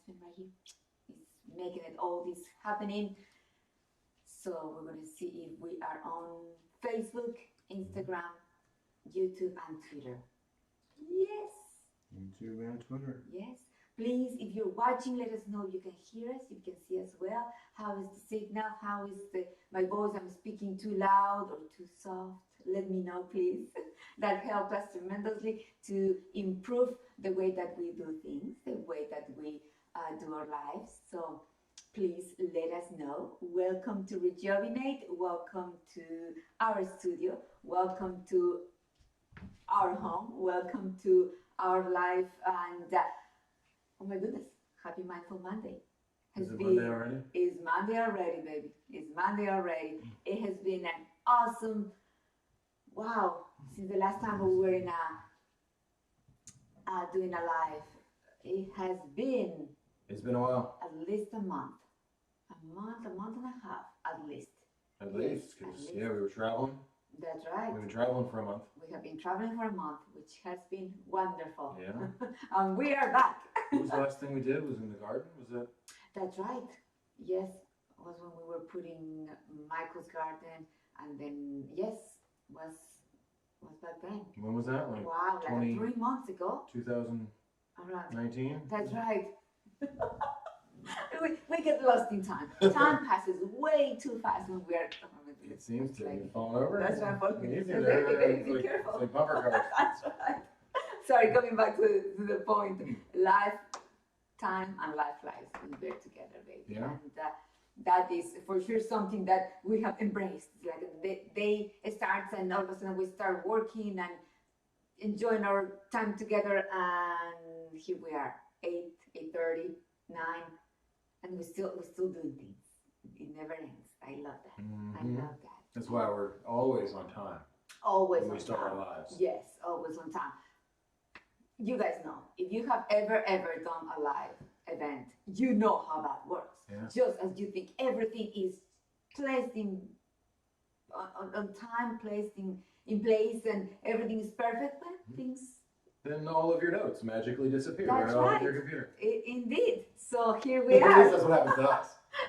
husband right here is making it all this happening. So we're going to see if we are on Facebook, Instagram, YouTube, and Twitter. Yes. YouTube and Twitter. Yes. Please, if you're watching, let us know. You can hear us, you can see us well. How is the signal? How is my voice? I'm speaking too loud or too soft? Let me know, please. That helps us tremendously to improve the way that we do things, the way that we do our lives. So please let us know. Welcome to Rejuvenate. Welcome to our studio. Welcome to our home. Welcome to our life. And oh my goodness, happy Mindful Monday. Is it Monday already? It's Monday already, baby. It's Monday already. It has been an awesome, wow, since the last time we were in doing a live. It has been. It's been a while. At least a month. A month and a half, at least. At least, because yeah, we were traveling. That's right. We've been traveling for a month. We have been traveling for a month, which has been wonderful. Yeah. And we are back. What was the last thing we did? Was in the garden? Was that? That's right. Yes, it was when we were putting Michael's garden, and then yes, was back then. When was that? Like wow, like 3 months ago. 2019. Around. That's right. we get lost in time. Time passes way too fast when we are. It seems to be falling over. That's why I'm falling. Be careful. It's like bumper cars. That's right. Sorry, coming back to the point. Life, time, and life flies when we're together, baby. Yeah. And that is for sure something that we have embraced. Like the day starts, and all of a sudden we start working and enjoying our time together, and here we are, 8:30, 9, and we're still doing things. It never ends. I love that. I love that. That's why we're always on time. Always when on we start time. our lives. Yes, always on time. You guys know, if you have ever done a live event, you know how that works. Yeah. Just as you think everything is placed on time, placed in place, and everything is perfect, but things. Then all of your notes magically disappear That's right off right. your computer. Indeed. So here we At are. least that's what happens to us.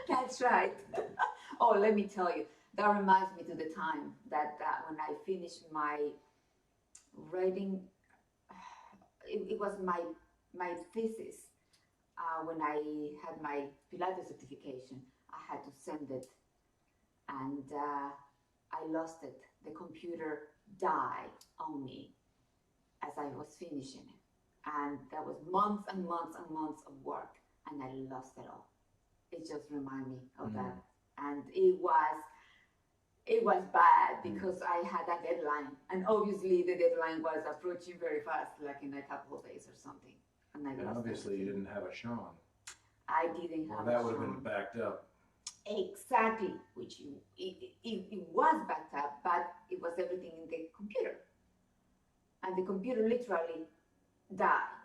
That's right. Oh, let me tell you, that reminds me to the time that when I finished my writing, it was my thesis. When I had my Pilates certification, I had to send it, and I lost it. The computer died on me as I was finishing it, and that was months and months and months of work, and I lost it all. It just reminded me of that, and it was bad because I had a deadline, and obviously the deadline was approaching very fast, like in a couple of days or something, and I lost obviously it. you didn't have a Shaun. I didn't have. Well, that would have Shaun. been backed up. Exactly, which it was backed up, but it was everything in the computer, and the computer literally died.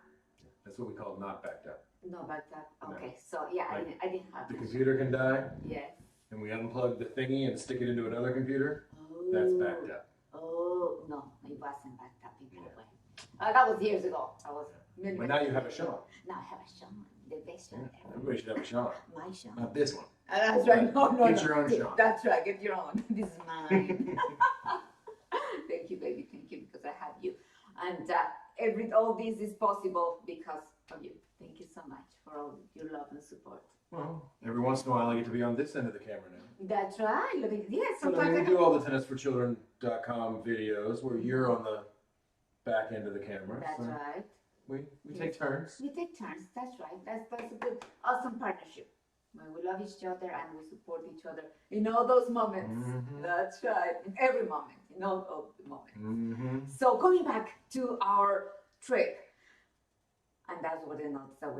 That's what we call not backed up. No backed up. Okay, so yeah, Like, I didn't have The that. computer can die, Yes. and we unplug the thingy and stick it into another computer. That's backed up. Oh no, it wasn't backed up in that way. That was years ago. I was. But now you have a Shaun. Now I have a Shaun, the best Shaun ever. Everybody should have a Shaun. My Shaun. Not this one. That's right. No. Get your own Shaun. That's right. Get your own. This is mine. Thank you, baby. Thank you, because I have you, and all this is possible because of you. Thank you so much for all your love and support. Well, every once in a while I get to be on this end of the camera now. That's right. Yes, So sometimes we do all the tennisforchildren.com videos where you're on the back end of the camera. That's so right. We take turns. We take turns. That's right. That's a good, awesome partnership. When we love each other and we support each other in all those moments. That's right. In every moment. In all of the moments. So coming back to our trip, and that's what the notes that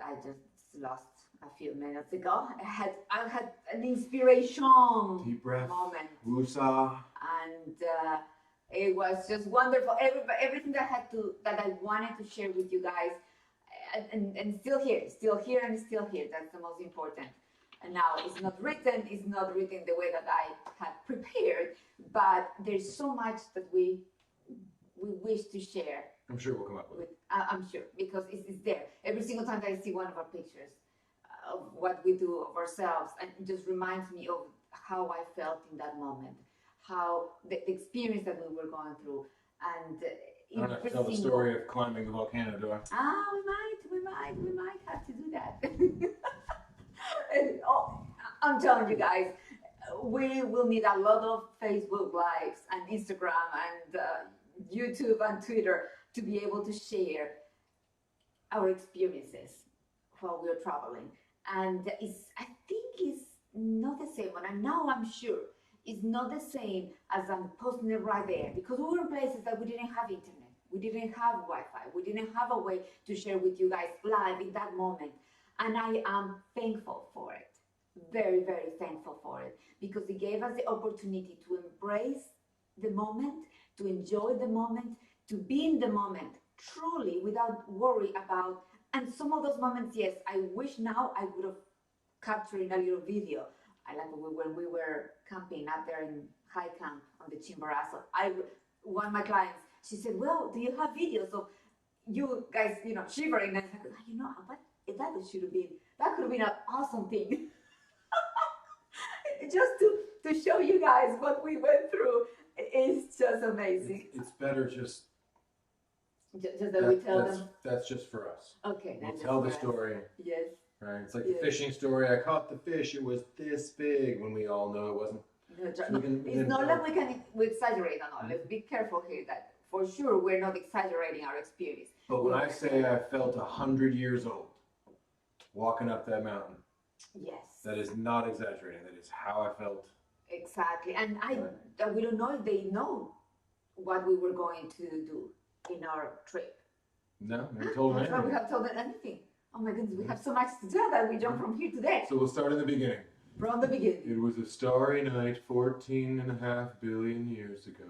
I just lost a few minutes ago. I had an inspiration Deep breath. moment. Woosah. And it was just wonderful. Everything that I wanted to share with you guys, and still here, and still here. That's the most important. And now it's not written the way that I had prepared, but there's so much that we wish to share I'm sure we'll come up with it. I'm sure, because it's there. Every single time that I see one of our pictures of what we do of ourselves, and it just reminds me of how I felt in that moment, how the experience that we were going through, and I don't have to tell the story of climbing the volcano, do I? we might have to do that. And, oh, I'm telling you guys, we will need a lot of Facebook lives and Instagram and YouTube and Twitter to be able to share our experiences while we're traveling. And I think it's not the same, and now I'm sure it's not the same as I'm posting it right there, because we were in places that we didn't have internet, we didn't have Wi-Fi, we didn't have a way to share with you guys live in that moment. And I am thankful for it, very, very thankful for it, because it gave us the opportunity to embrace the moment, to enjoy the moment, to be in the moment truly without worry about. And some of those moments, yes, I wish now I would have captured in a little video. I like when we were camping up there in high camp on the Chimborazo. One of my clients, she said, well, do you have videos of you guys, shivering? And I said, what? That could have been an awesome thing. Just to show you guys what we went through. It's just amazing. It's better just that we tell them. That's just for us. Okay. We'll tell the story. Yes. Right. It's like the fishing story. I caught the fish. It was this big, when we all know it wasn't. It's not like we exaggerate on all. Let's be careful here that for sure we're not exaggerating our experience. But when I say I felt 100 years old walking up that mountain, yes, that is not exaggerating. That is how I felt. Exactly. And we don't know if they know what we were going to do in our trip. No, we told them anything. We have told them anything. Oh my goodness, we have so much to tell that we jump from here to there. So we'll start in the beginning. From the beginning. It was a starry night 14.5 billion years ago.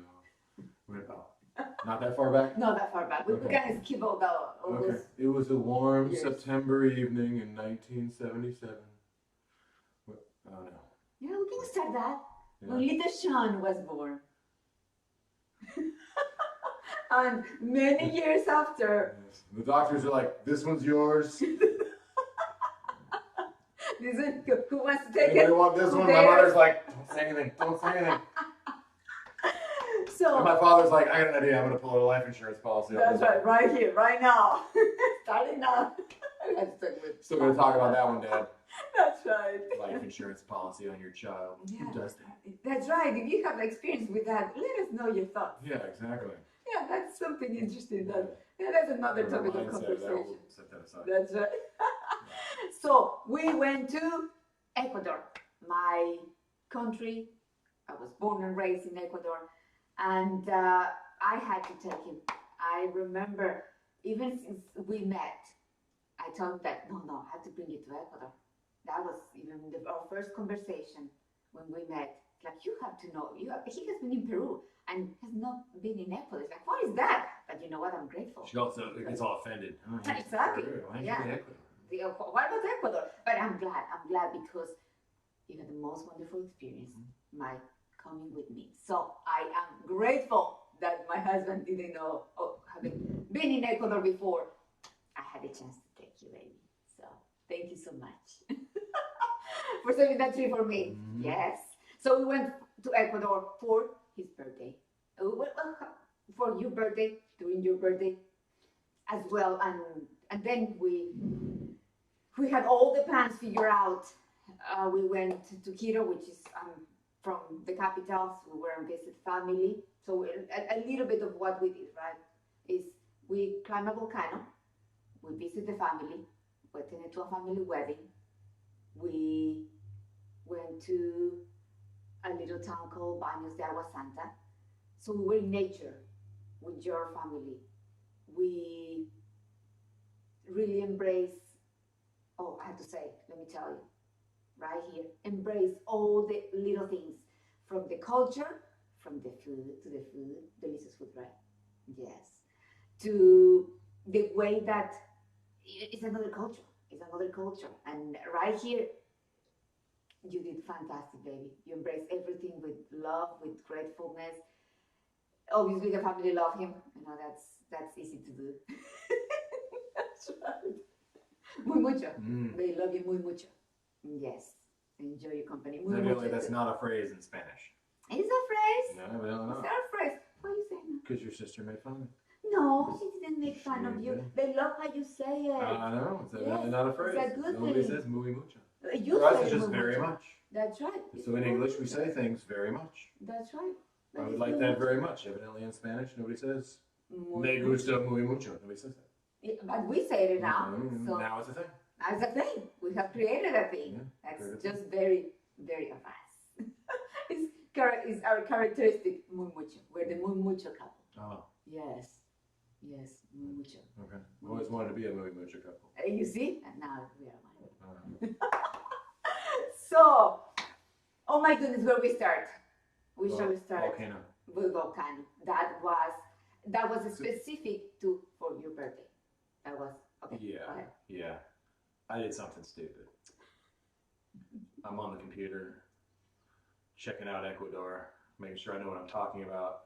Not that far back? Not that far back. We kind of skip all those. It was a warm September evening in 1977. Oh no. Yeah, we can start that. Yeah. When little Shaun was born. And many years after. Yes. The doctors are like, this one's yours. Who wants to take it? Anybody want this one? My mother's like, don't say anything. Don't say anything. So, and my father's like, I got an idea. I'm going to pull out a life insurance policy. That's right here, right now. Starting now. Still going to talk about that one, Dad. That's right. Life insurance policy on your child. Yeah. Who does that? That's right. If you have experience with that, let us know your thoughts. Yeah, exactly. Yeah, that's something interesting. That's another topic of conversation. Set that aside. That's right. So we went to Ecuador, my country. I was born and raised in Ecuador, and I had to take him. I remember, even since we met, I told him that no, I have to bring you to Ecuador. That was even our first conversation when we met. Like, you have to know. He has been in Peru and has not been in Ecuador. It's like, what is that? But you know what? I'm grateful. She also gets all offended. Oh, exactly. Yeah. What about Ecuador? But I'm glad. I'm glad because you had the most wonderful experience. My coming with me. So I am grateful that my husband didn't know, having been in Ecuador before, I had a chance to take you, baby. So thank you so much for saving that trip for me. Mm-hmm. Yes. So we went to Ecuador for his birthday. For your birthday, during your birthday as well. And then we had all the plans figured out. We went to Quito, which is from the capital. So we were and visit family. So a little bit of what we did, right, is we climbed a volcano, we visit the family, we attended to a family wedding, we went to a little town called Baños de Agua Santa. So we were in nature with your family. We really embrace, I have to say, let me tell you, right here, embrace all the little things, from the culture, from the food to the food, delicious food, right? Yes. To the way that it's another culture. It's another culture. And right here, you did fantastic, baby. You embraced everything with love, with gratefulness. Obviously, the family love him. You know, that's easy to do. That's right. Muy mucho. They love you muy mucho. Yes. Enjoy your company. Muy Evidently, mucho. that's not a phrase in Spanish. It's a phrase. No, evidently It's not. not a phrase. What are you saying? Because your sister made fun of me. No, she didn't make fun of She you. did. They love how you say it. I know. It's evidently Yes, not a phrase. it's a good Nobody thing. says muy mucho. You For us, say it's just muy very mucho. much. That's right. So in English, we say things very much. That's right. I would like that very much. Evidently in Spanish, nobody says me gusta muy mucho. Nobody says that. Yeah, but we say it now. So now it's a thing. that's a thing. We have created a thing. Yeah, That's just very, very advanced. It's our characteristic, muy mucho. We're the muy mucho couple. Oh, Yes. Yes, muy mucho. okay. I've always wanted to be a muy mucho couple. You see? And now we are one. Uh, So, oh my goodness, where we start? We shall start Volcano. with volcano. That was specific to for your birthday. That was okay. Yeah, Go ahead. yeah. I did something stupid. I'm on the computer, checking out Ecuador, making sure I know what I'm talking about.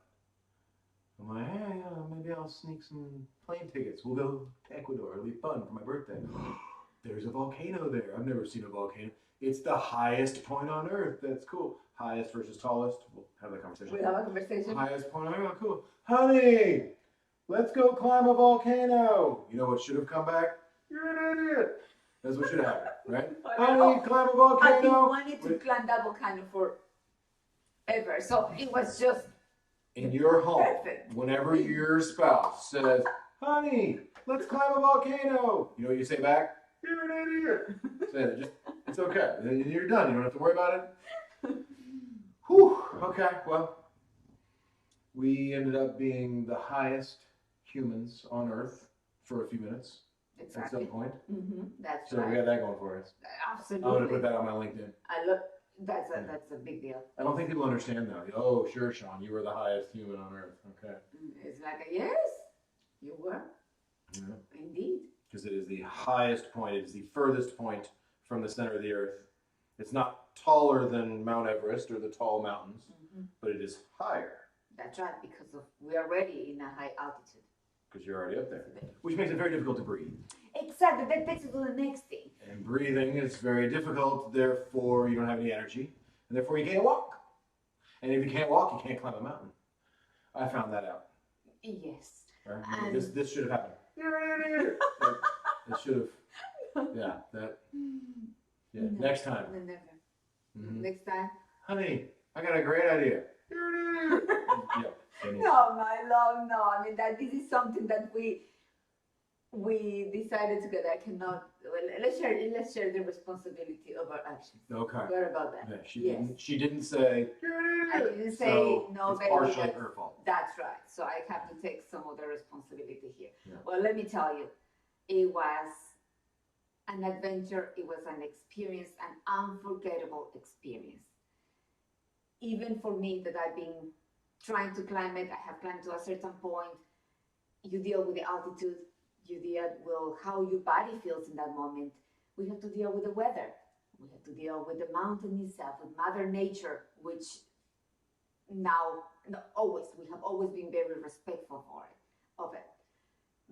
I'm like, hey, maybe I'll sneak some plane tickets. We'll go to Ecuador. It'll be fun for my birthday. There's a volcano there. I've never seen a volcano. It's the highest point on Earth. That's cool. Highest versus tallest. We'll have that conversation. We have a conversation. Highest point on Earth. Cool. Honey, let's go climb a volcano. You know what should have come back? You're an idiot. That's what should have happened, right? Honey, climb a volcano. I've been wanting to climb that volcano forever. So it was just in your home, perfect. Whenever your spouse says, honey, let's climb a volcano, you know what you say back? You're an idiot. Say it. It's okay. Then you're done. You don't have to worry about it. Whew. Okay, well, we ended up being the highest humans on Earth for a few minutes. Exactly. At some point. That's so right. we got that going for us. Absolutely. I'm going to put that on my LinkedIn. I love that's a big deal. I don't think people understand though. Oh, sure, Shaun, you were the highest human on Earth. Okay. It's like yes, you were. Yeah. Indeed. Because it is the highest point. It is the furthest point from the center of the Earth. It's not taller than Mount Everest or the tall mountains, but it is higher. That's right, because we are already in a high altitude. Because you're already up there, which makes it very difficult to breathe. Exactly. That takes us to the next thing. And breathing is very difficult. Therefore, you don't have any energy, and therefore you can't walk. And if you can't walk, you can't climb a mountain. I found that out. Yes. Right? And This should have happened. It should have. Yeah. That. Yeah. No, Next time. Never. Next time. Honey, I got a great idea. Yeah. No, my love, no. I mean that this is something that we decided together. I cannot. Well, let's share the responsibility of our actions. Okay. What about that? Yeah, she didn't say. I didn't say so no. It's partially her fault. That's right. So I have to take some of the responsibility here. Yeah. Well, let me tell you, it was an adventure. It was an experience, an unforgettable experience. Even for me, that I've been trying to climb it, I have climbed to a certain point. You deal with the altitude. You deal with how your body feels in that moment. We have to deal with the weather. We have to deal with the mountain itself, with Mother Nature, which we have always been very respectful of it.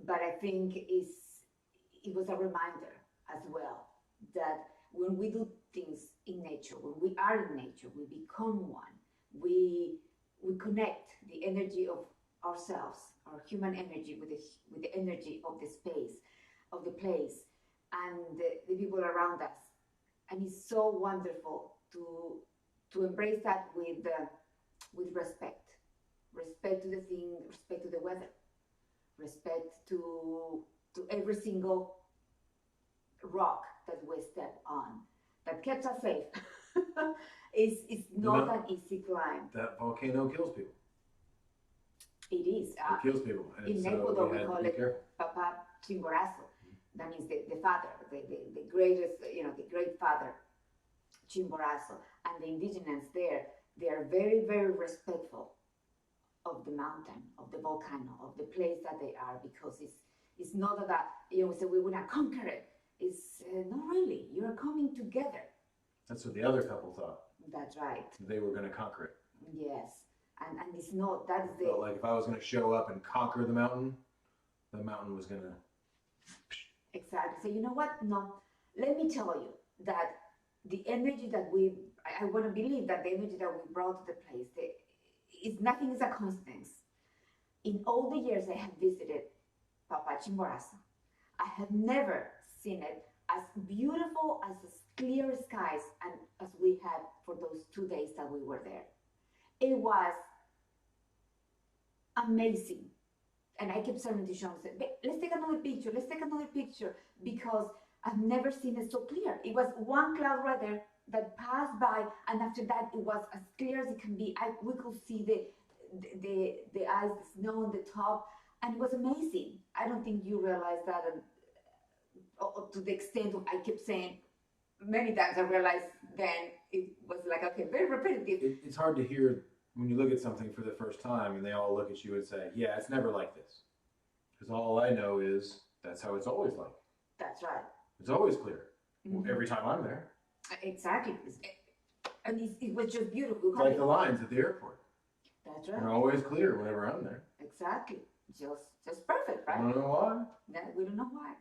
But I think it was a reminder as well that when we do things in nature, when we are in nature, we become one. We connect the energy of ourselves, our human energy, with the energy of the space, of the place, and the people around us. And it's so wonderful to embrace that with respect to the thing, respect to the weather, respect to every single rock that we step on that kept us safe. It's not an easy climb. That volcano kills people. It is. It kills people. And In so Ecuador, we had to call be it careful. Papa Chimborazo. That means the father, the greatest, the great father, Chimborazo. And the indigenous there, they are very, very respectful of the mountain, of the volcano, of the place that they are, because it's not that, we say we want to conquer it. It's not really. You're coming together. That's what the other couple thought. That's right. They were going to conquer it. Yes. and it's not. That is Felt like if I was going to show up and conquer the mountain was going to. Exactly. So you know what? No, let me tell you that the energy that I want to believe that the energy that we brought to the place, nothing is a coincidence. In all the years I have visited Papa Chimborazo, I have never seen it as beautiful, as clear skies, and as we had for those 2 days that we were there. It was amazing. And I kept saying to Shaun, let's take another picture, because I've never seen it so clear. It was one cloud right there that passed by, and after that, it was as clear as it can be. We could see the ice, the snow on the top, and it was amazing. I don't think you realize that, to the extent of, I kept saying many times, I realized then it was like, okay, very repetitive. It's hard to hear when you look at something for the first time and they all look at you and say, yeah, it's never like this. Because all I know is that's how it's always like. That's right. It's always clear. Every time I'm there. Exactly. And it was just beautiful. It's like the lines at the airport. That's right. They're always clear whenever I'm there. Exactly. Just perfect, right? I don't know why. We don't know why.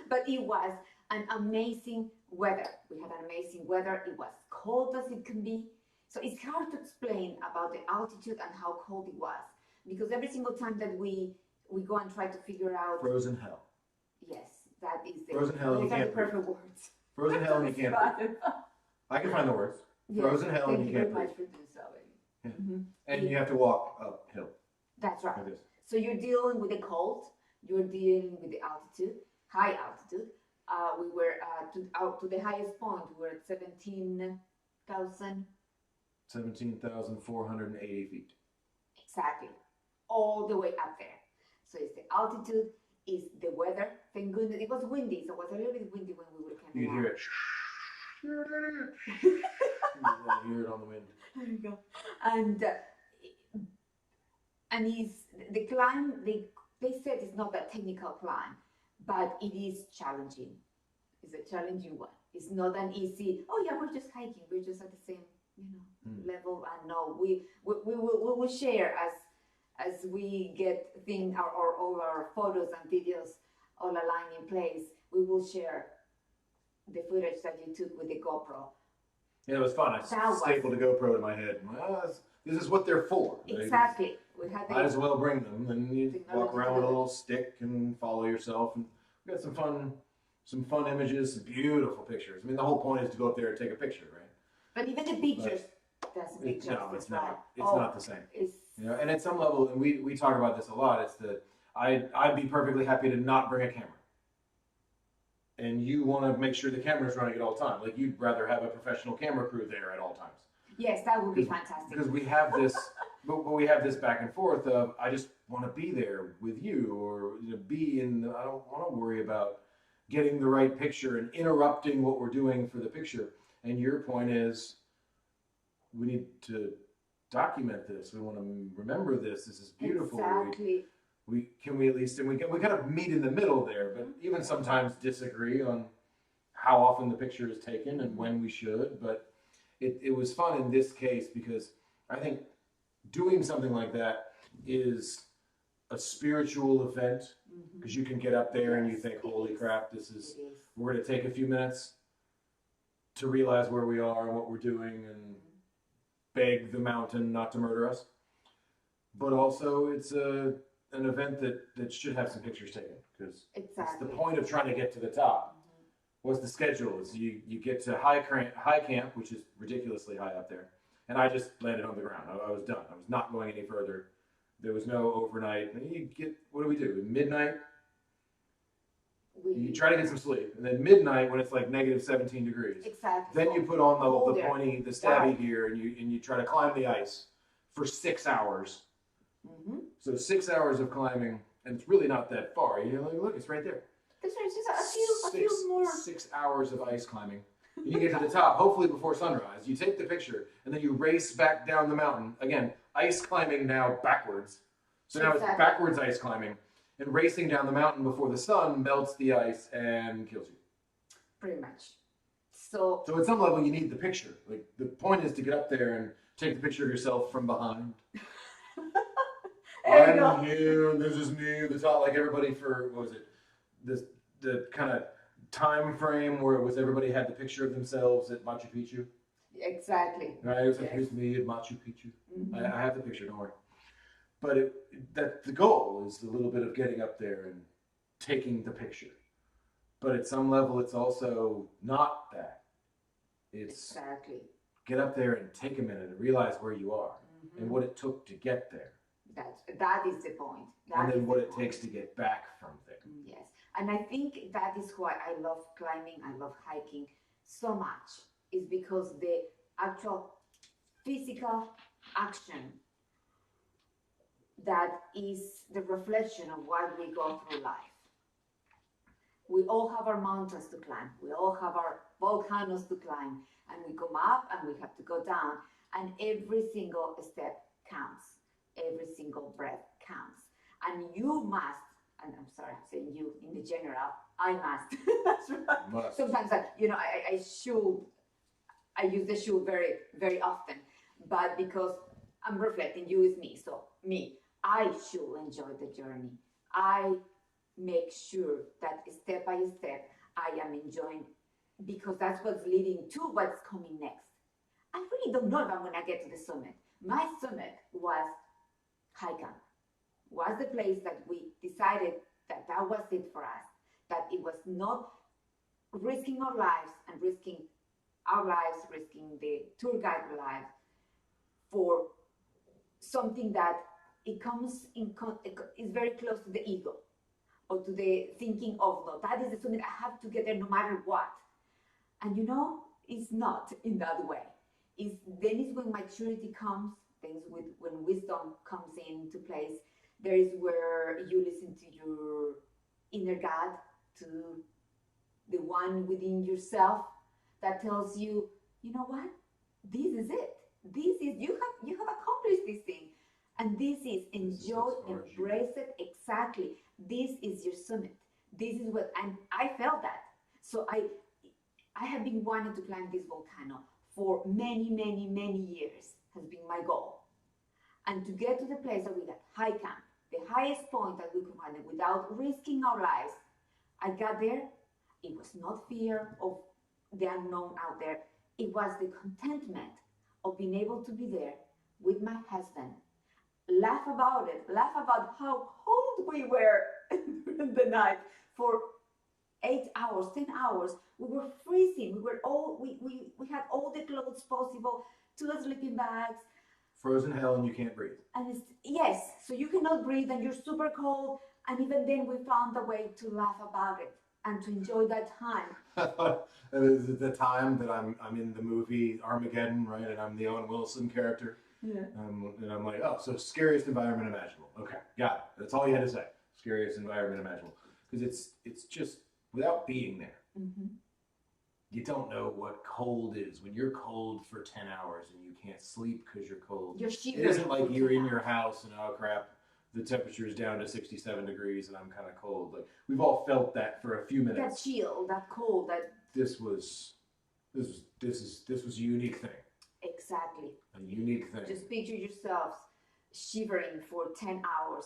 But it was an amazing weather. We had an amazing weather. It was cold as it can be. So it's hard to explain about the altitude and how cold it was. Because every single time that we go and try to figure out... Frozen hell. Yes, that is the... Frozen hell, you can't breathe. Perfect words. Frozen hell and you can't breathe. I can find the words. Frozen hell and you can't breathe. Thank you very much for doing so. And you have to walk uphill. That's right. Like this. So you're dealing with the cold, you're dealing with the altitude, high altitude. We were to the highest point, we were at 17,480 feet. Exactly. All the way up there. So it's the altitude, it's the weather. Thank goodness. It was windy, so it was a little bit windy when we were coming You out. hear it. You hear it on the wind. There you go. And the climb, they said it's not a technical climb, but it is challenging. It's a challenging one. It's not an easy, oh yeah, we're just hiking. We're just at the same, level. And no, we will share as we get all our photos and videos all aligned in place. We will share the footage that you took with the GoPro. Yeah, it was fun. I stapled a GoPro to my head. This is what they're for. Exactly. Might as well bring them. And you walk around with a little stick and follow yourself. And we got some fun images, some beautiful pictures. I mean, the whole point is to go up there and take a picture, right? But even the pictures, that's a big it's not the same. It's, and at some level, and we talk about this a lot. It's that I'd be perfectly happy to not bring a camera. And you want to make sure the camera's running at all times. Like you'd rather have a professional camera crew there at all times. Yes, that would be fantastic. Because we have this, but we have this back and forth of I just want to be there with you, or be in. I don't want to worry about getting the right picture and interrupting what we're doing for the picture. And your point is, we need to document this. We want to remember this. This is beautiful. Exactly. We at least, and we kind of meet in the middle there, but even sometimes disagree on how often the picture is taken and when we should. But it was fun in this case because I think doing something like that is a spiritual event, because you can get up there and you think, holy crap, we're going to take a few minutes to realize where we are and what we're doing and beg the mountain not to murder us. But also it's an event that should have some pictures taken, because it's the point of trying to get to the top. What's the schedule? Is you get to high camp, which is ridiculously high up there, and I just landed on the ground. I was done. I was not going any further. There was no overnight. And you get, what do we do? At midnight, you try to get some sleep, and then midnight when it's like negative 17 degrees. Exactly. Then you put on the stabby gear, and you try to climb the ice for 6 hours. So 6 hours of climbing, and it's really not that far. You're like, look, it's right there. That's right, just a few more. 6 hours of ice climbing. And you get to the top, hopefully before sunrise. You take the picture, and then you race back down the mountain. Again, ice climbing now backwards. So now it's backwards ice climbing, and racing down the mountain before the sun melts the ice and kills you. Pretty much. So at some level, you need the picture. Like the point is to get up there and take the picture of yourself from behind. There you go. I'm here, this is me. It's not like everybody for, what was it, the kind of time frame where it was everybody had the picture of themselves at Machu Picchu. Exactly. Right? It was like, Yes. here's me at Machu Picchu. Mhm. I have the picture, don't worry. But that the goal is a little bit of getting up there and taking the picture. But at some level, it's also not that. It's Exactly. get up there and take a minute and realize where you are and Mhm. what it took to get there, That is the point. That and is then what the it point. takes to get back from there. Yes, and I think that is why I love climbing, I love hiking so much, is because the actual physical action that is the reflection of what we go through life. We all have our mountains to climb, we all have our volcanoes to climb, and we come up and we have to go down, and every single step counts, every single breath counts, and you must, and I'm sorry, I'm saying you in the general, I must. That's right. Must. Sometimes I should, I use the should very, very often, but because I'm reflecting, you is me, so me, I should enjoy the journey. I make sure that step by step I am enjoying, because that's what's leading to what's coming next. I really don't know if I'm gonna get to the summit. My summit was Haikan, was the place that we decided that that was it for us, that it was not risking our lives and risking our lives, risking the tour guide lives for something that it comes is very close to the ego, or to the thinking of, no, that is the summit, I have to get there no matter what. And it's not in that way. Then is when maturity comes, things with when wisdom comes into place. There is where you listen to your inner God, to the one within yourself that tells you, you know what? This is it. This is you have accomplished this thing. And this is enjoy, embrace it exactly. This is your summit. This is what I felt that. So I have been wanting to climb this volcano for many, many, many years, has been my goal. And to get to the place that we got, high camp, the highest point that we could find it without risking our lives, I got there. It was not fear of the unknown out there. It was the contentment of being able to be there with my husband, laugh about it, laugh about how cold we were in the night for 8 hours, 10 hours. We were freezing. We had all the clothes possible, 2 sleeping bags. Frozen hell and you can't breathe. And yes, so you cannot breathe and you're super cold. And even then we found a way to laugh about it and to enjoy that time. The time that I'm in the movie Armageddon, right? And I'm the Owen Wilson character. Yeah. And I'm like, oh, so scariest environment imaginable. Okay, got it. That's all you had to say. Scariest environment imaginable. Because it's just, without being there, you don't know what cold is. When you're cold for 10 hours and you can't sleep because you're cold, You're shivering. It isn't like you're in your house and, oh crap, the temperature is down to 67 degrees and I'm kind of cold. Like, we've all felt that for a few minutes. That chill, that cold, that. This was a unique thing. Exactly. A unique thing. Just picture yourselves shivering for 10 hours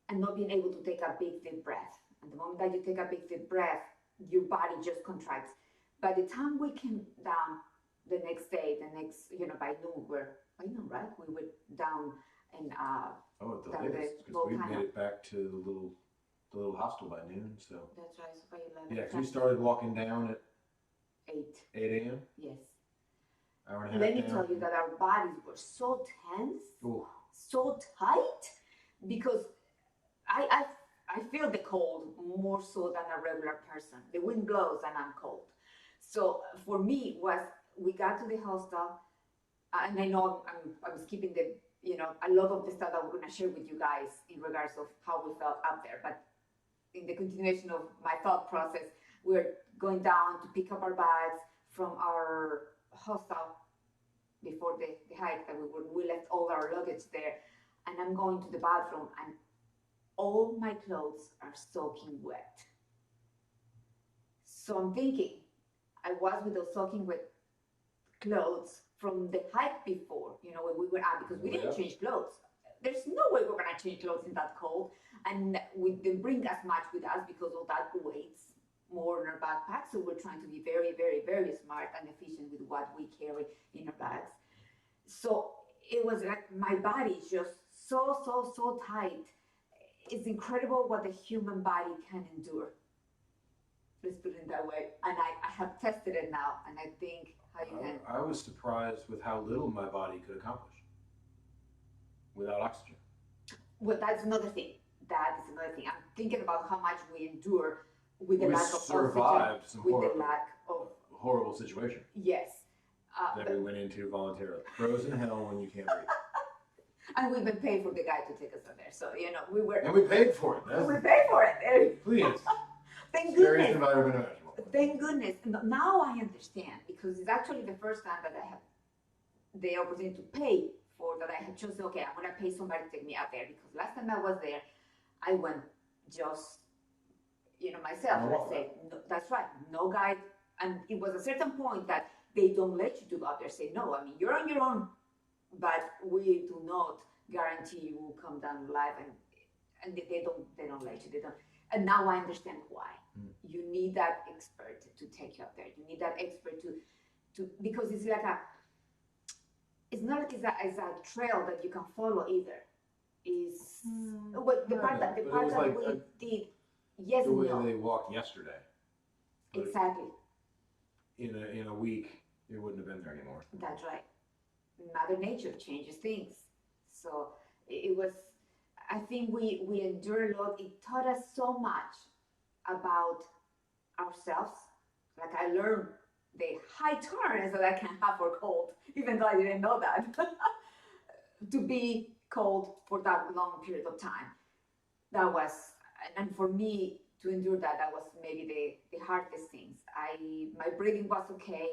and not being able to take a big deep breath. And the moment that you take a big deep breath, your body just contracts. By the time we came down the next day, by noon, by noon, right? We were down in at the latest, because we made it back to the little hostel by noon. So that's right. So by 11. yeah, because we started walking down at 8 a.m. Yes. Hour and a half. Let me tell you that our bodies were so tense, so tight, because I feel the cold more so than a regular person. The wind blows and I'm cold. So for me we got to the hostel, and I know I'm skipping a lot of the stuff that we're gonna share with you guys in regards of how we felt up there. But in the continuation of my thought process, we're going down to pick up our bags from our hostel before the hike that we left all our luggage there, and I'm going to the bathroom and all my clothes are soaking wet. So I'm thinking, I was with those soaking wet clothes from the hike before, you know, when we were out, because we didn't Yeah. change clothes. There's no way we're gonna change clothes in that cold, and we didn't bring as much with us because of that weights more in our backpack. So we're trying to be very, very, very smart and efficient with what we carry in our bags. So it was like my body is just so tight. It's incredible what the human body can endure. Let's put it that way. And I have tested it now, and I think how you can. I was surprised with how little my body could accomplish without oxygen. Well, that's another thing. That is another thing. I'm thinking about how much we endure with the We lack of survived oxygen, some with the lack of horrible situation yes. that we went into voluntarily. Frozen hell when you can't breathe. And we even paid for the guy to take us in there. So, you know, we were. And we paid for it. We paid for it. Please. Thank Scariest goodness. environment imaginable. Thank goodness. Now I understand, because it's actually the first time that I have the opportunity to pay for that. I had chosen, okay, I'm going to pay somebody to take me out there, because last time I was there, I went just, you know, myself. No, I say, no, that's right, no guide. And it was a certain point that they don't let you to go out there. Say, no, I mean, you're on your own, but we do not guarantee you will come down alive. And they don't let you. They don't. And now I understand why. You need that expert to take you up there. You need that expert to because it's like it's not like it's a trail that you can follow either. Is what the part that we did. Yes, the way no. they walked yesterday. But Exactly. in a week, it wouldn't have been there anymore. That's right. Mother Nature changes things. So it was. I think we endured a lot. It taught us so much about ourselves. Like I learned the high tolerance that I can have for cold, even though I didn't know that. To be cold for that long period of time. That was, and for me to endure that, that was maybe the hardest things. My breathing was okay,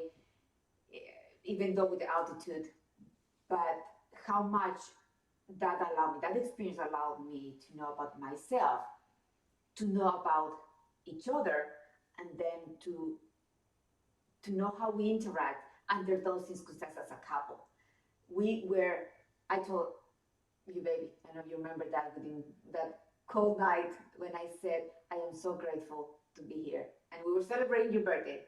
even though with the altitude, but how much that allowed me, that experience allowed me to know about myself, to know about each other, and then to know how we interact under those circumstances as a couple. I told you, baby, I know you remember that within that cold night when I said, I am so grateful to be here. And we were celebrating your birthday.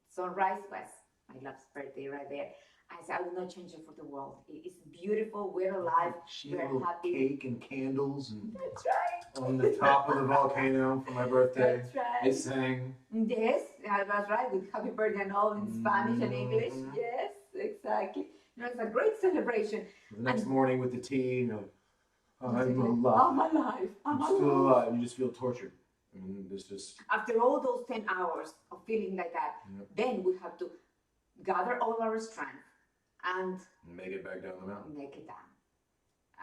Sunrise was my love's birthday right there. I said, I will not change it for the world. It's beautiful. We're alive. She had a We're little happy. cake and candles and That's right. on the top of the volcano for my birthday. That's right. It sang. Yes, that's right. With happy birthday and all in Spanish and English. Yes, exactly. You know, it's a great celebration. The next morning with the tea, you know, I'm alive. I'm alive. I'm still alive. You just feel tortured. I mean, this just. After all those 10 hours of feeling like that, then we have to gather all our strength and make it back down the mountain. Make it down.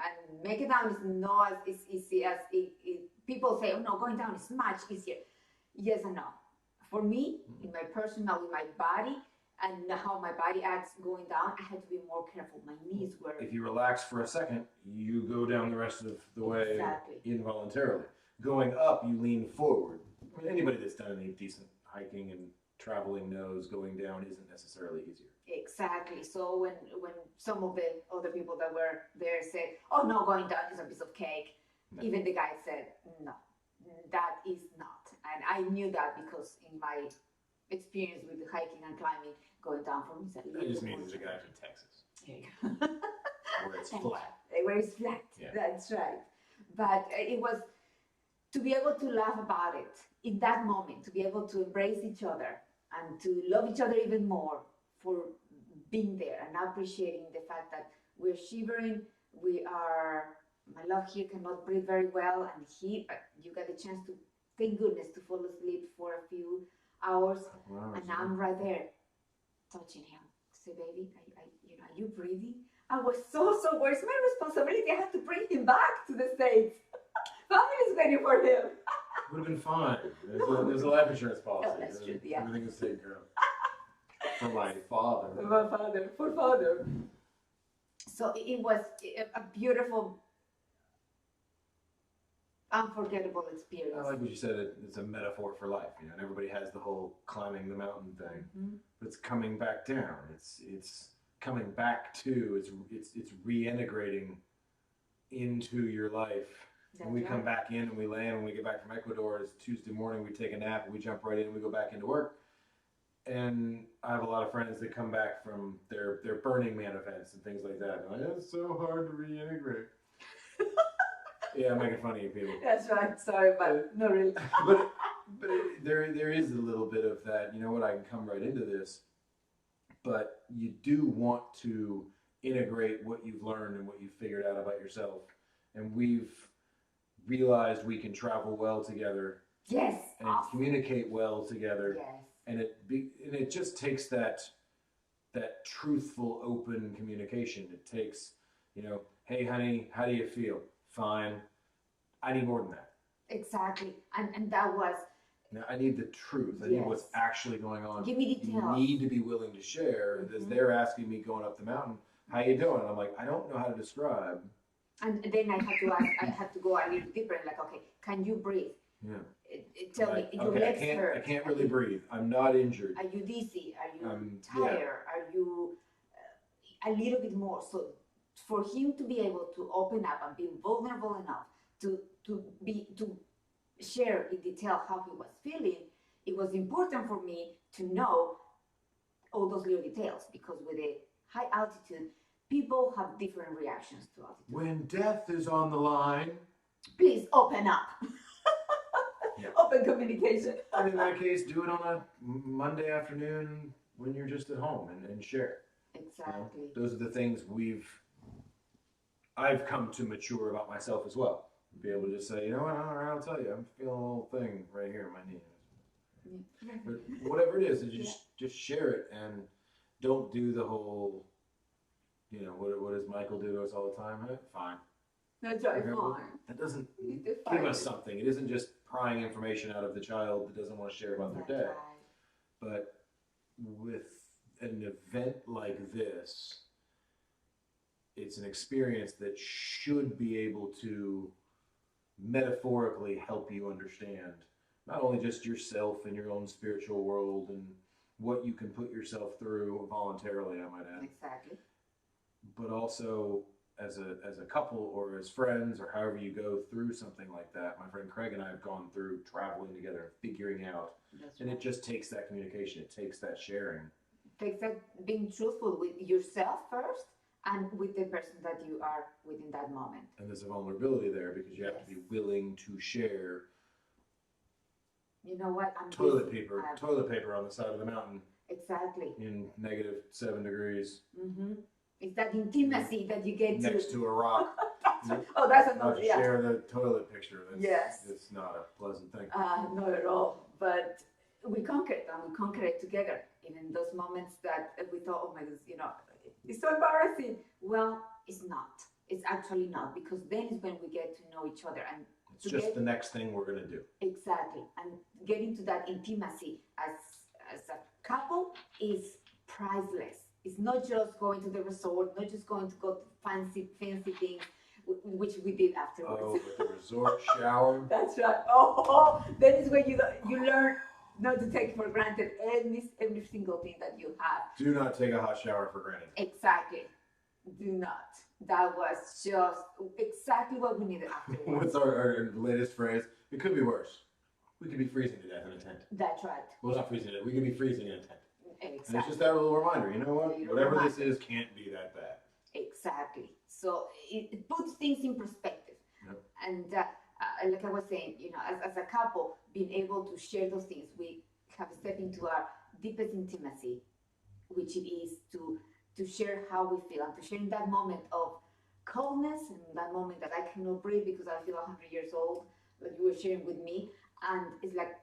And make it down is not as easy as people say, oh no, going down is much easier. Yes and no. For me, in my personal, with my body, and how my body acts going down, I had to be more careful. My knees were. If you relax for a second, you go down the rest of the way involuntarily. Going up, you lean forward. I mean, anybody that's done any decent hiking and traveling knows going down isn't necessarily easier. Exactly. So when some of the other people that were there said, oh no, going down is a piece of cake, even the guy said, no, that is not. And I knew that because in my experience with hiking and climbing, going down from I just mean there's a guy from Texas. There you go. Where it's flat. Where it's flat. Yeah. That's right. But it was to be able to laugh about it in that moment, to be able to embrace each other and to love each other even more for being there and appreciating the fact that we're shivering. My love here cannot breathe very well, and you got the chance to, thank goodness, to fall asleep for a few hours, and I'm right there touching him. Say, baby, are you breathing? I was so worried. It's my responsibility. I had to bring him back to the States. Family's waiting for him. Would have been fine. There's a life insurance policy. Oh, that's true. Yeah. Everything was taken care of. For my father. For father. So it was a beautiful Unforgettable I experience. like what you said. It's a metaphor for life, you know. And everybody has the whole climbing the mountain thing, but it's coming back down. It's coming back to. It's reintegrating into your life. When we come back in and we land, when we get back from Ecuador, it's Tuesday morning. We take a nap and we jump right in. And we go back into work. And I have a lot of friends that come back from their Burning Man events and things like that. And like, it's so hard to reintegrate. Yeah, I'm making fun of you people. That's right. Sorry, but not really. but there is a little bit of that. You know what? I can come right into this, but you do want to integrate what you've learned and what you've figured out about yourself. And we've realized we can travel well together. Yes. And communicate well together. Yes. And it just takes that truthful, open communication. It takes, you know, hey, honey, how do you feel? Fine. I need more than that. Exactly. And that was... Now, I need the truth. I need what's actually going on. Give me details. You need to be willing to share. As they're asking me going up the mountain, how you doing? And I'm like, I don't know how to describe. And then I had to ask, I had to go a little deeper. Like, okay, can you breathe? Yeah. Tell me, your legs hurt. I can't really breathe. I'm not injured. Are you dizzy? Are you tired? Are you a little bit more? So for him to be able to open up and be vulnerable enough to share in detail how he was feeling, it was important for me to know all those little details, because with a high altitude, people have different reactions to altitude. When death is on the line, please open up. Open communication. And in that case, do it on a Monday afternoon when you're just at home and share. Exactly. Those are the things I've come to mature about myself as well. Be able to just say, you know what, all right, I'll tell you, I'm feeling a little thing right here in my knee. But whatever it is, just share it, and don't do the whole, you know, what does Michael do to us all the time? Fine. That's right, fine. That doesn't give us something. It isn't just prying information out of the child that doesn't want to share about their day. Right. But with an event like this, it's an experience that should be able to metaphorically help you understand not only just yourself and your own spiritual world and what you can put yourself through voluntarily, I might add. Exactly. But also as a couple or as friends or however you go through something like that. My friend Craig and I have gone through traveling together, figuring out. And it just takes that communication. It takes that sharing. It takes that being truthful with yourself first and with the person that you are within that moment. And there's a vulnerability there because you have to be willing to share. You know what? Toilet paper on the side of the mountain. Exactly. In -7 degrees. Mm-hmm. It's that intimacy that you get next to a rock. Oh, that's another. Share the toilet picture. Yes. It's not a pleasant thing. Not at all. But we conquered, and we conquered it together. Even those moments that we thought, oh my goodness, you know, it's so embarrassing. Well, it's not. It's actually not, because then is when we get to know each other, and it's just the next thing we're gonna do. Exactly, and getting to that intimacy as a couple is priceless. It's not just going to the resort, not just going to go to fancy things, which we did afterwards. Oh, the resort shower. That's right. Oh, that is when you learn not to take for granted every single thing that you have. Do not take a hot shower for granted. Exactly. Do not. That was just exactly what we needed afterwards. What's our latest phrase? It could be worse. We could be freezing to death in a tent. That's right. Well, not freezing to death. We could be freezing in a tent. Exactly. And it's just that little reminder. You know what? Whatever this is can't be that bad. Exactly. So it puts things in perspective. Yep. And like I was saying, you know, as a couple, being able to share those things, we have stepped into our deepest intimacy, which it is to share how we feel, and to share in that moment of coldness, and that moment that I cannot breathe because I feel 100 years old, like you were sharing with me. And it's like,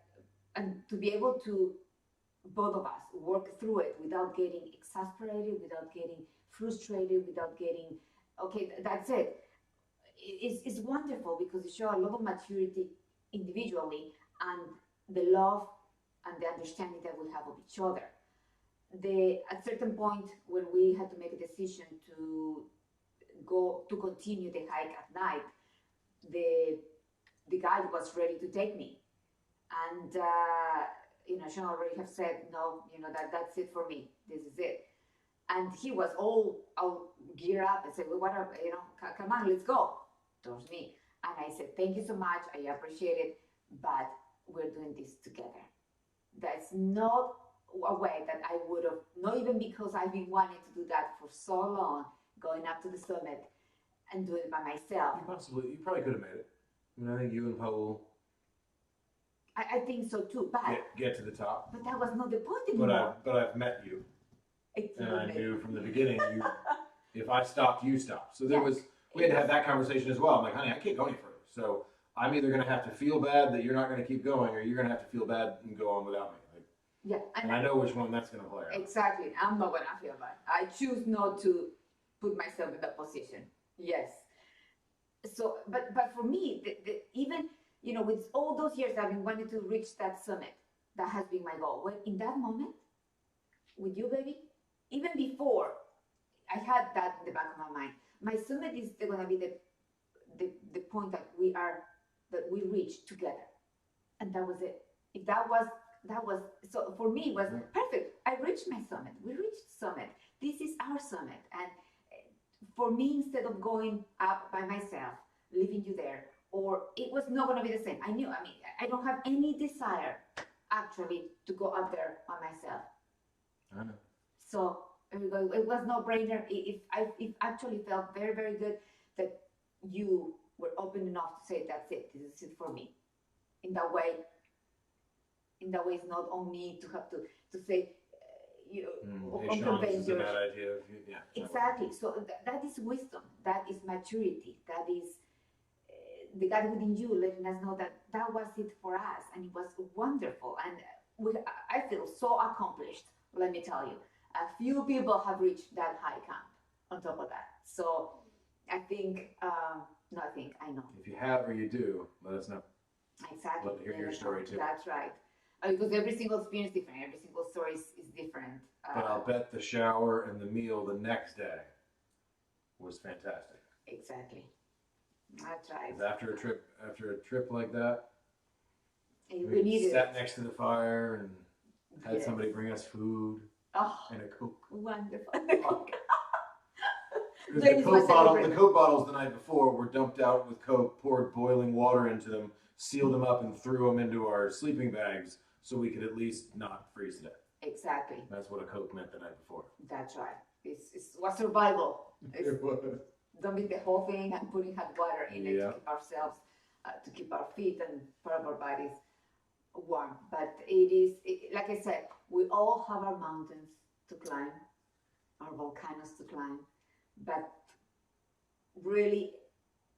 and to be able to, both of us, work through it without getting exasperated, without getting frustrated, without getting, okay, that's it. It's wonderful because it shows a lot of maturity individually, and the love and the understanding that we have of each other. At certain point when we had to make a decision to continue the hike at night, the guide was ready to take me. And, Shaun already have said, no, that's it for me. This is it. And he was all geared up and said, well, what are, come on, let's go towards me. And I said, thank you so much. I appreciate it, but we're doing this together. That's not a way that I would have, not even because I've been wanting to do that for so long, going up to the summit and doing it by myself. You probably could have made it. I think you and Paul I think so too, but get to the top. But that was not the point anymore. But I've met you, and I knew from the beginning if I stopped, you stopped. So we had to have that conversation as well. I'm like, honey, I can't go any further. So I'm either going to have to feel bad that you're not going to keep going, or you're going to have to feel bad and go on without me. And I know which one that's going to play out. Exactly. I'm not going to feel bad. I choose not to put myself in that position. Yes. So, but for me, even, with all those years I've been wanting to reach that summit, that has been my goal. When in that moment, with you, baby, even before, I had that in the back of my mind. My summit is going to be the point that we reach together, and that was it. If that was so for me, it was perfect. I reached my summit. We reached the summit. This is our summit, and for me, instead of going up by myself, leaving you there, or it was not going to be the same. I don't have any desire actually to go up there by myself. I know. So it was no brainer. It actually felt very, very good that you were open enough to say, that's it. This is it for me. In that way, it's not on me to have to say, hey, Shaun, this is a bad idea. Exactly. So that is wisdom. That is maturity. That is the God within you letting us know that was it for us, and it was wonderful. And I feel so accomplished. Let me tell you, a few people have reached that high camp. On top of that, so I think, I know. If you have or you do, let us know. Exactly. Love to hear your story too. That's right. Because every single experience is different. Every single story is different. But I'll bet the shower and the meal the next day was fantastic. Exactly. That's right. After a trip like that, we needed sat next to the fire and had somebody bring us food and a Coke. Wonderful. The Coke bottles the night before were dumped out with Coke, poured boiling water into them, sealed them up, and threw them into our sleeping bags so we could at least not freeze to death. Exactly. That's what a Coke meant the night before. That's right. It was survival. It was. Don't be the whole thing and putting hot water in it to keep ourselves, to keep our feet and part of our bodies warm. But like I said, we all have our mountains to climb, our volcanoes to climb, but really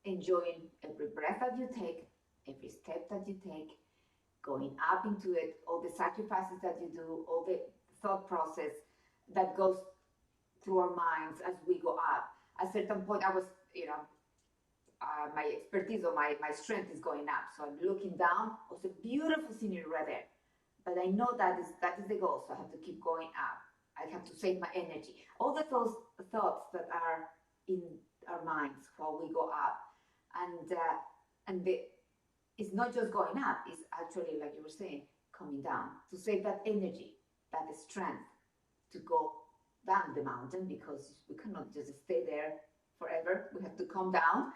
enjoying every breath that you take, every step that you take, going up into it, all the sacrifices that you do, all the thought process that goes through our minds as we go up. At a certain point, I was, my expertise or my strength is going up. So I'm looking down. It's a beautiful scenery right there. But I know that is the goal. So I have to keep going up. I have to save my energy. All those thoughts that are in our minds while we go up. And it's not just going up. It's actually, like you were saying, coming down. To save that energy, that strength to go down the mountain, because we cannot just stay there forever. We have to come down.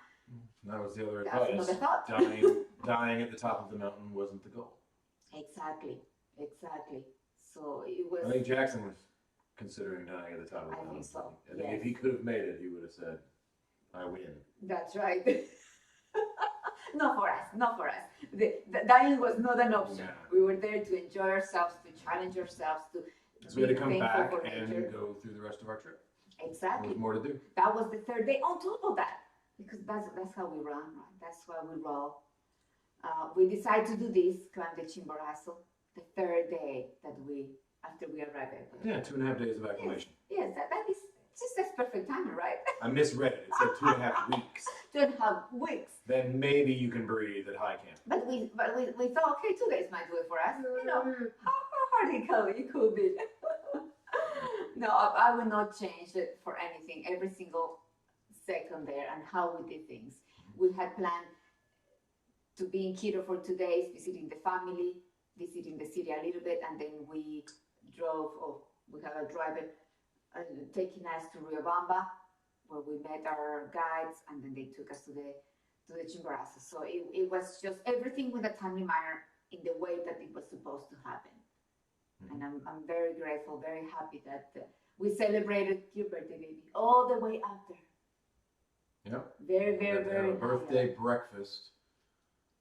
That was the other That's advice. another thought. Dying at the top of the mountain wasn't the goal. Exactly. So it was. I think Jackson was considering dying at the top of the mountain. I think so. I think if he could have made it, he would have said, "I win." That's right. Not for us. The dying was not an option. Yeah. We were there to enjoy ourselves, to challenge ourselves, to. So we had to come back and go through the rest of our trip. Exactly. There was more to do. That was the third day. On top of that, because that's how we run, right? That's why we roll. We decided to do this, climb the Chimborazo, the third day after we arrived at the. Yeah, 2.5 days of acclimation. Yes, that is just that's perfect timing, right? I misread it. It said 2.5 weeks. 2.5 weeks. Then maybe you can breathe at high camp. But we thought, okay, 2 days might do it for us. How hard it could be. No, I would not change it for anything. Every single second there and how we did things. We had planned to be in Quito for 2 days, visiting the family, visiting the city a little bit, and then we drove, or we had a driver taking us to Riobamba, where we met our guides, and then they took us to the Chimborazo. So it was just everything with a timely manner in the way that it was supposed to happen. And I'm very grateful, very happy that we celebrated your birthday, baby, all the way up there. Yep. Very, very, very a birthday breakfast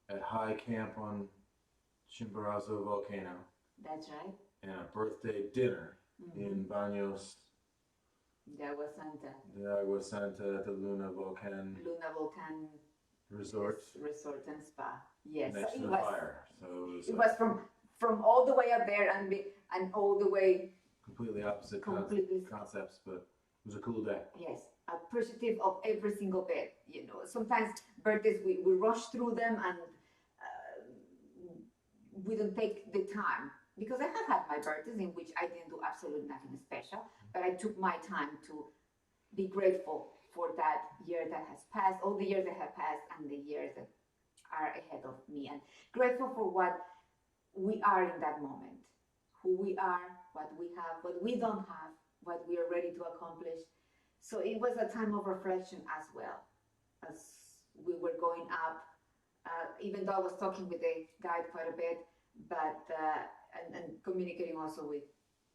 at High Camp on Chimborazo Volcano. That's right. And a birthday dinner in Baños de Agua Santa. De Agua Santa at the Luna Volcan Resort and Spa. Yes. Next to the was, fire. So it was from all the way up there and all the way. Completely opposite concepts, but it was a cool day. Yes. Appreciative of every single bit. You know, sometimes birthdays we rush through them and we don't take the time, because I have had my birthdays in which I didn't do absolutely nothing special, but I took my time to be grateful for that year that has passed, all the years that have passed, and the years that are ahead of me, and grateful for what we are in that moment, who we are, what we have, what we don't have, what we are ready to accomplish. So it was a time of reflection as well, as we were going up, even though I was talking with the guide quite a bit, but and communicating also with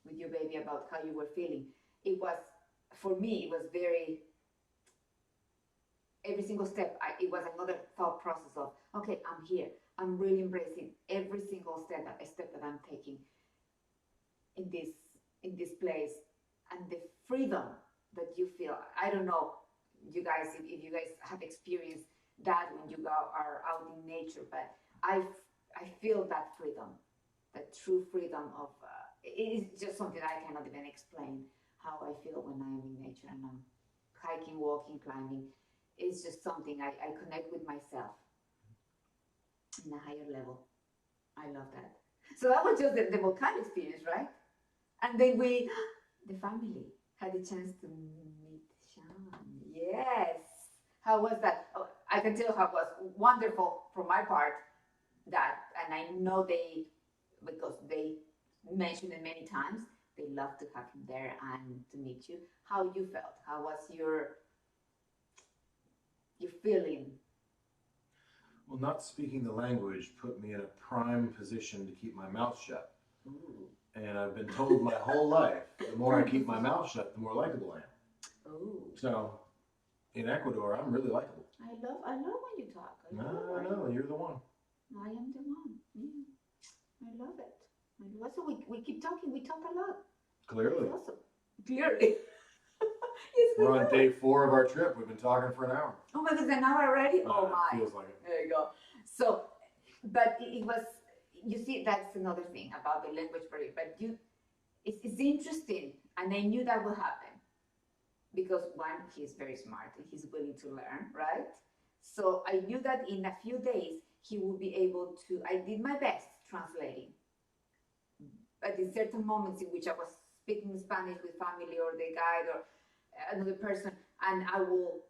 you, baby, about how you were feeling. It was, for me, it was very, every single step, it was another thought process of, okay, I'm here. I'm really embracing every single step that I'm taking in this place, and the freedom that you feel. I don't know, you guys, if you guys have experienced that when you are out in nature, but I feel that freedom, that true freedom of, it is just something I cannot even explain how I feel when I'm in nature and I'm hiking, walking, climbing. It's just something I connect with myself in a higher level. I love that. So that was just the volcano experience, right? And then the family, had the chance to meet Shaun. Yes. How was that? Oh, I can tell how it was wonderful from my part, that, and I know because they mentioned it many times, they love to have him there and to meet you. How you felt? How was your feeling? Well, not speaking the language put me in a prime position to keep my mouth shut. Ooh. And I've been told my whole life, the more I keep my mouth shut, the more likable I am. Ooh. So, in Ecuador, I'm really likable. I love when you talk. No, you're the one. I am the one. Yeah. I love it. So we keep talking. We talk a lot. Clearly. It's awesome. Clearly. Yes, We're on day 4 of our trip. We've been talking for an hour. Oh my goodness, an hour already? Oh my. Feels like it. There you go. So, but it was, you see, that's another thing about the language barrier. But it's interesting, and I knew that would happen. Because one, he's very smart and he's willing to learn, right? So I knew that in a few days, he would be able to, I did my best translating. But in certain moments in which I was speaking Spanish with family or the guide or another person, and I will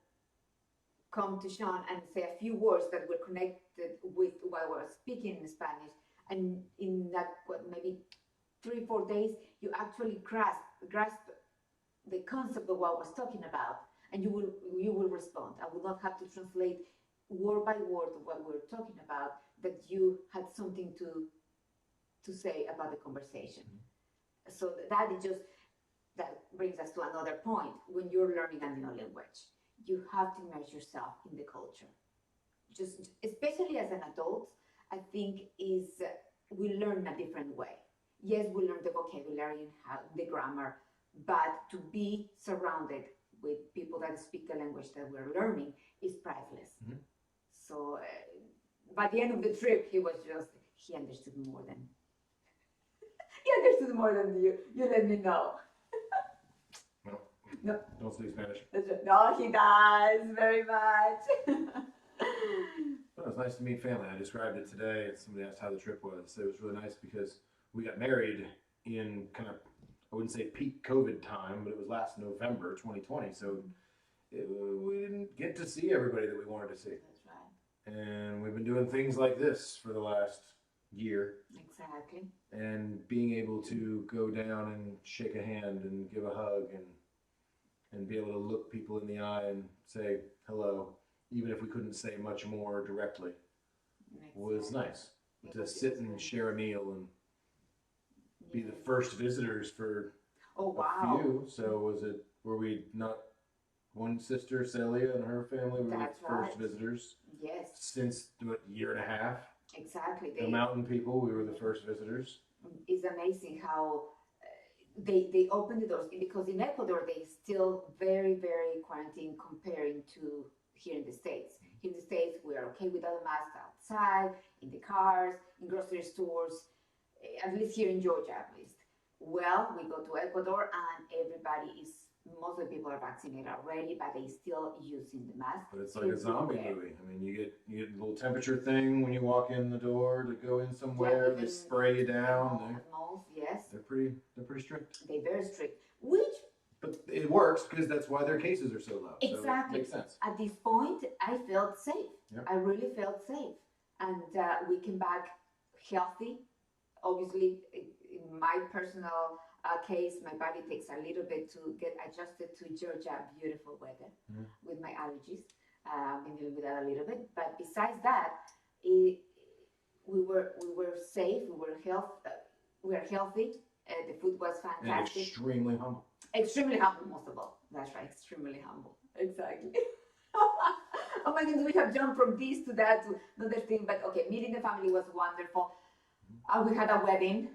come to Shaun and say a few words that were connected with what I was speaking in Spanish. And in that, maybe 3-4 days, you actually grasp the concept of what I was talking about, and you will respond. I will not have to translate word by word of what we're talking about, that you had something to say about the conversation. So that brings us to another point. When you're learning a new language, you have to immerse yourself in the culture. Just especially as an adult, I think we learn a different way. Yes, we learn the vocabulary and the grammar, but to be surrounded with people that speak the language that we're learning is priceless. Mm-hmm. So by the end of the trip, he understood more than you let me know. No. Don't speak Spanish. No, he does very much. Well, it was nice to meet family. I described it today, and somebody asked how the trip was. It was really nice because we got married in kind of, I wouldn't say peak COVID time, but it was last November 2020. So we didn't get to see everybody that we wanted to see. That's right. And we've been doing things like this for the last year. Exactly. And being able to go down and shake a hand and give a hug and be able to look people in the eye and say hello, even if we couldn't say much more directly, was nice. To sit and share a meal and be the first visitors for a few. So were we not one sister, Celia, and her family were the first visitors? Yes. Since what, year and a half? Exactly. The mountain people, we were the first visitors. It's amazing how they open the doors, because in Ecuador they still very quarantine comparing to here in the States. In the States we are okay without a mask outside, in the cars, in grocery stores, at least here in Georgia at least. Well, we go to Ecuador and everybody is, most of the people are vaccinated already, but they still using the mask. But it's like a zombie movie. I mean, you get a little temperature thing when you walk in the door to go in somewhere. They spray you down. Yes. They're pretty strict. They're very strict. But it works because that's why their cases are so low. Exactly. So it makes sense. At this point, I felt safe. Yep. I really felt safe, and we came back healthy. Obviously, in my personal case, my body takes a little bit to get adjusted to Georgia beautiful weather with my allergies. Been dealing with that a little bit, but besides that, we were safe. We were healthy. The food was fantastic. And extremely humble. Extremely humble, most of all. That's right. Extremely humble. Exactly. Oh my goodness, we have jumped from this to that to another thing. But okay, meeting the family was wonderful. We had a wedding.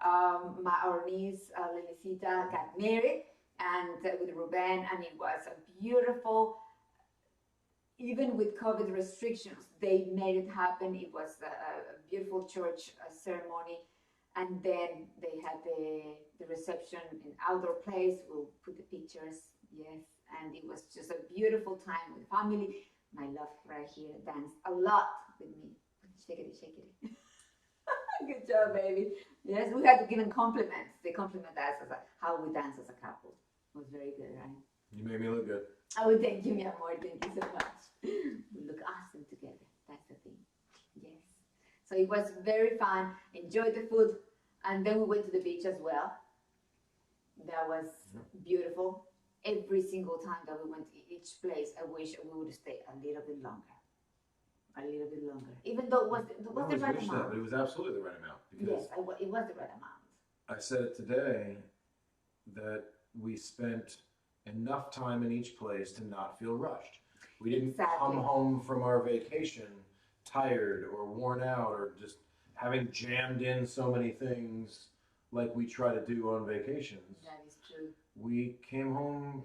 Our niece, Lelicita, got married and with Ruben, and it was a beautiful, even with COVID restrictions, they made it happen. It was a beautiful church ceremony. And then they had the reception in outdoor place. We'll put the pictures, yes. And it was just a beautiful time with family. My love right here danced a lot with me. Shake it. Good job, baby. Yes, we had to give them compliments. They compliment us as how we dance as a couple. It was very good, right? You made me look good. Oh, thank you, mi amor. Thank you so much. We look awesome together. That's the thing. Yes. So it was very fun. Enjoyed the food. And then we went to the beach as well. That was beautiful. Every single time that we went to each place, I wish we would stay a little bit longer. A little bit longer. Even though it was the right amount. That, but it was absolutely the right amount. Yes, it was the right amount. I said it today that we spent enough time in each place to not feel rushed. We didn't come home from our vacation tired or worn out or just having jammed in so many things like we try to do on vacations. That is true. We came home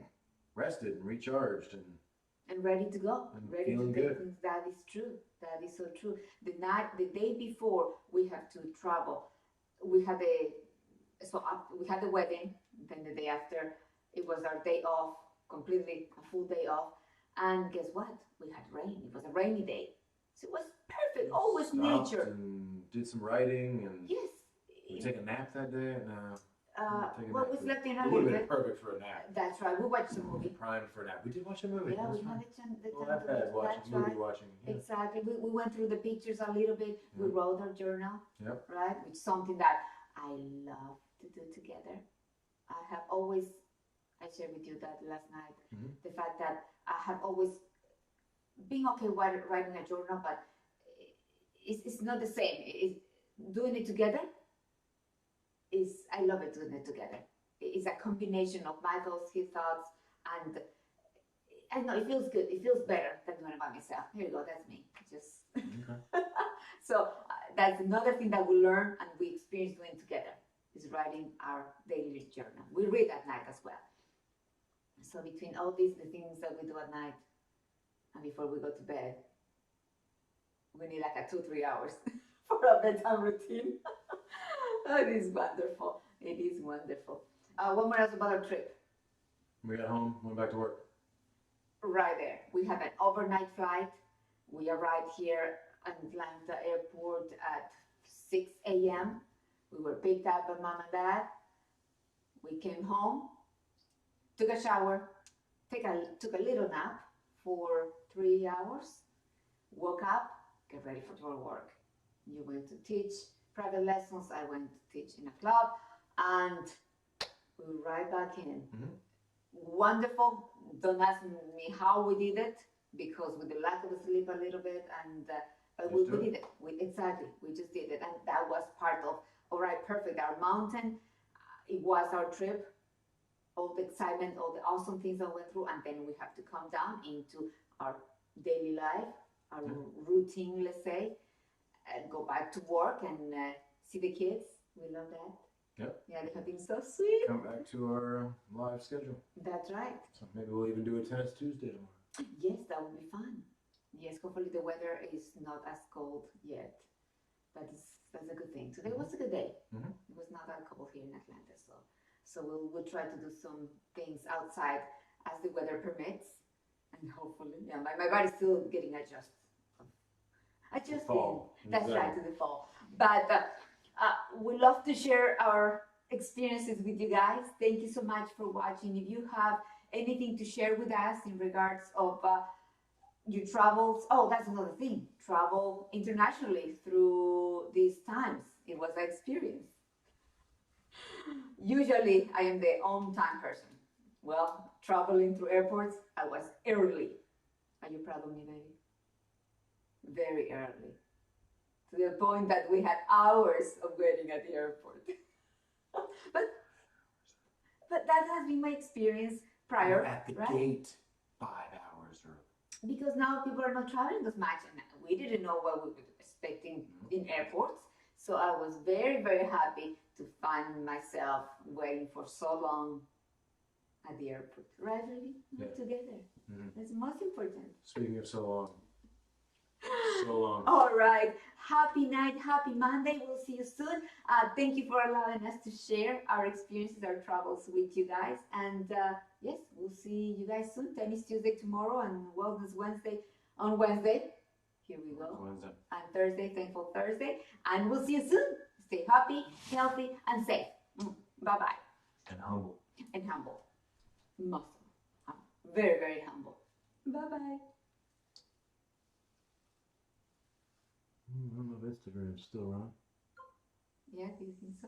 rested and recharged and ready to go. And ready feeling to do good. things. That is true. That is so true. The day before we have to travel, we had we had the wedding. Then the day after, it was our day off, completely a full day off. And guess what? We had rain. It was a rainy day, so it was perfect. Always nature. And did some writing and yes. We take a nap that day. No. Well, we slept in a It little would have been bit. perfect for a nap. That's right. We watched a movie. Primed for a nap. We did watch a movie. Yeah, we fun. had the Well, time to iPad watching, that's movie right. watching. Yeah. Exactly. We went through the pictures a little bit. We wrote our journal. Yep. Right? Which is something that I love to do together. I have always, I shared with you that last night, the fact that I have always been okay writing a journal, but it's not the same. Doing it together I love it doing it together. It's a combination of my thoughts, his thoughts, and I know it feels good. It feels better than doing it by myself. Here you go. That's me. Just so that's another thing that we learn and we experience doing together is writing our daily journal. We read at night as well. So between all these the things that we do at night and before we go to bed, we need like a 2-3 hours for a bedtime routine. Oh, it is wonderful. It is wonderful. One more else about our trip. We got home, went back to work. Right there. We have an overnight flight. We arrived here at Atlanta Airport at 6 a.m. We were picked up by mom and dad. We came home, took a shower, took a little nap for 3 hours, woke up, get ready for work. You went to teach private lessons. I went to teach in a club, and we were right back in. Mm-hmm. Wonderful. Don't ask me how we did it, because with the lack of sleep a little bit, and we did it. Exactly, we just did it, and that was part of all right, perfect. Our mountain, it was our trip. All the excitement, all the awesome things that went through, and then we have to come down into our daily life, our routine, let's say, and go back to work and see the kids. We love that. Yep. Yeah, they have been so sweet. Come back to our live schedule. That's right. So maybe we'll even do a tennis Tuesday tomorrow. Yes, that would be fun. Yes, hopefully the weather is not as cold yet. That's a good thing. Today was a good day. Mm-hmm. It was not that cold here in Atlanta, so we'll try to do some things outside as the weather permits, and hopefully, yeah, my body's still getting adjusting. Fall. That's Exactly. right, to the fall. But we love to share our experiences with you guys. Thank you so much for watching. If you have anything to share with us in regards of your travels, oh, that's another thing. Travel internationally through these times. It was an experience. Usually, I am the on-time person. Well, traveling through airports, I was early. Are you proud of me, baby? Very early. To the point that we had hours of waiting at the airport. but that has been my experience prior. We're at the gate 5 hours early. Because now people are not traveling as much, and we didn't know what we were expecting in airports. So I was very, very happy to find myself waiting for so long at the airport. Right, baby? We're together. Mm-hmm. That's most important. Speaking of so long. So long. All right. Happy night. Happy Monday. We'll see you soon. Thank you for allowing us to share our experiences, our travels with you guys. And yes, we'll see you guys soon. Tennis Tuesday tomorrow and Wellness Wednesday on Wednesday. Here we go. Wednesday. And Thursday, Thankful Thursday. And we'll see you soon. Stay happy, healthy, and safe. Bye-bye. And humble. And humble. Muscle. Very, very humble. Bye-bye. I don't know if Instagram's still around. Yeah, do you think so?